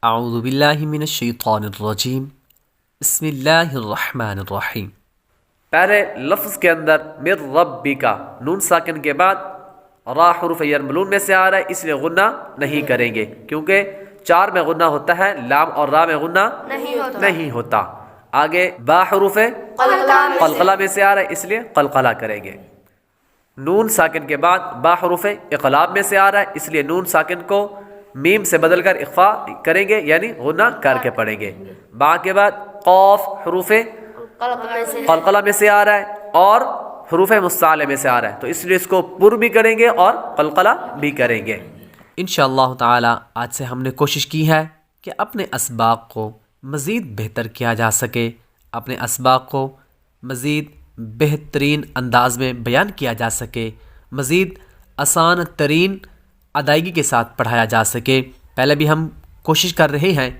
اعوذ باللہ من الشیطان الرجیم بسم اللہ الرحمن الرحیم۔ پہلے لفظ کے اندر من ربک نون ساکن کے بعد را حروف یرملون میں سے آ رہا ہے، اس لیے غنہ نہیں کریں گے کیونکہ 4 میں غنہ ہوتا ہے، لام اور را میں غنہ نہیں ہوتا۔ آگے با حروف قلقلہ میں سے آ رہا ہے، اس لیے قلقلہ کریں گے۔ نون ساکن کے بعد با حروف اقلاب میں سے آ رہا ہے، اس لیے نون ساکن کو میم سے بدل کر اخفا کریں گے، یعنی غنہ کر کے پڑھیں گے۔ با کے بعد قاف حروف قلقلہ میں سے آ رہا ہے اور حروف مستعلہ میں سے آ رہا ہے، تو اس لیے اس کو پر بھی کریں گے اور قلقلہ بھی کریں گے۔ انشاءاللہ تعالی آج سے ہم نے کوشش کی ہے کہ اپنے اسباق کو مزید بہتر کیا جا سکے، اپنے اسباق کو مزید بہترین انداز میں بیان کیا جا سکے، مزید آسان ترین ادائیگی کے ساتھ پڑھایا جا سکے۔ پہلے بھی ہم کوشش کر رہے ہیں،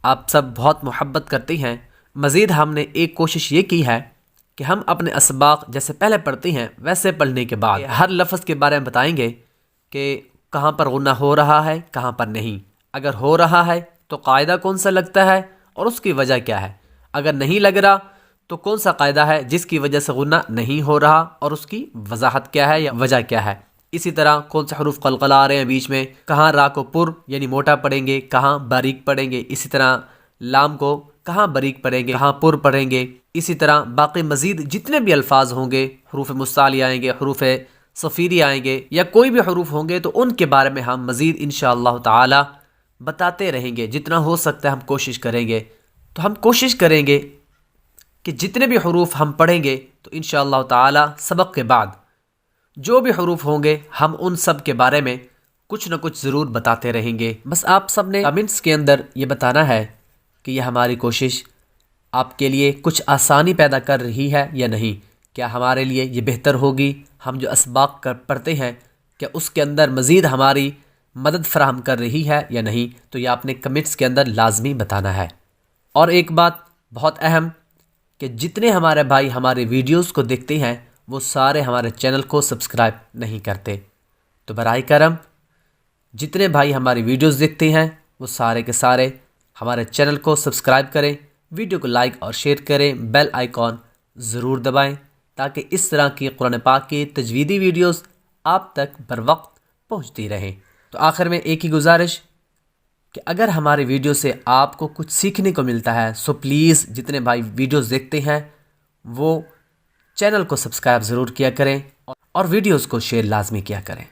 آپ سب بہت محبت کرتے ہیں۔ مزید ہم نے ایک کوشش یہ کی ہے کہ ہم اپنے اسباق جیسے پہلے پڑھتے ہیں ویسے پڑھنے کے بعد ہر لفظ کے بارے میں بتائیں گے کہ کہاں پر غنہ ہو رہا ہے، کہاں پر نہیں۔ اگر ہو رہا ہے تو قاعدہ کون سا لگتا ہے اور اس کی وجہ کیا ہے، اگر نہیں لگ رہا تو کون سا قاعدہ ہے جس کی وجہ سے غنہ نہیں ہو رہا اور اس کی وضاحت کیا ہے یا وجہ کیا ہے۔ اسی طرح کون سے حروف قلقلہ آ رہے ہیں بیچ میں، کہاں را کو پر یعنی موٹا پڑھیں گے، کہاں باریک پڑھیں گے، اسی طرح لام کو کہاں باریک پڑھیں گے، کہاں پر پڑھیں گے۔ اسی طرح باقی مزید جتنے بھی الفاظ ہوں گے، حروف مستعلی آئیں گے، حروف صفیری آئیں گے یا کوئی بھی حروف ہوں گے، تو ان کے بارے میں ہم مزید انشاءاللہ تعالی بتاتے رہیں گے، جتنا ہو سکتا ہے ہم کوشش کریں گے۔ تو ہم کوشش کریں گے کہ جتنے بھی حروف ہم پڑھیں گے تو انشاءاللہ تعالی سبق کے بعد جو بھی حروف ہوں گے ہم ان سب کے بارے میں کچھ نہ کچھ ضرور بتاتے رہیں گے۔ بس آپ سب نے کمنٹس کے اندر یہ بتانا ہے کہ یہ ہماری کوشش آپ کے لیے کچھ آسانی پیدا کر رہی ہے یا نہیں، کیا ہمارے لیے یہ بہتر ہوگی، ہم جو اسباق پڑھتے ہیں کیا اس کے اندر مزید ہماری مدد فراہم کر رہی ہے یا نہیں، تو یہ آپ نے کمنٹس کے اندر لازمی بتانا ہے۔ اور ایک بات بہت اہم کہ جتنے ہمارے بھائی ہمارے ویڈیوز کو دیکھتے ہیں وہ سارے ہمارے چینل کو سبسکرائب نہیں کرتے، تو برائے کرم جتنے بھائی ہماری ویڈیوز دیکھتے ہیں وہ سارے کے سارے ہمارے چینل کو سبسکرائب کریں، ویڈیو کو لائک اور شیئر کریں، بیل آئیکن ضرور دبائیں تاکہ اس طرح کی قرآن پاک کی تجویدی ویڈیوز آپ تک بر وقت پہنچتی رہیں۔ تو آخر میں ایک ہی گزارش کہ اگر ہمارے ویڈیو سے آپ کو کچھ سیکھنے کو ملتا ہے سو پلیز جتنے بھائی ویڈیوز دیکھتے ہیں وہ چینل کو سبسکرائب ضرور کیا کریں اور ویڈیوز کو شیئر لازمی کیا کریں۔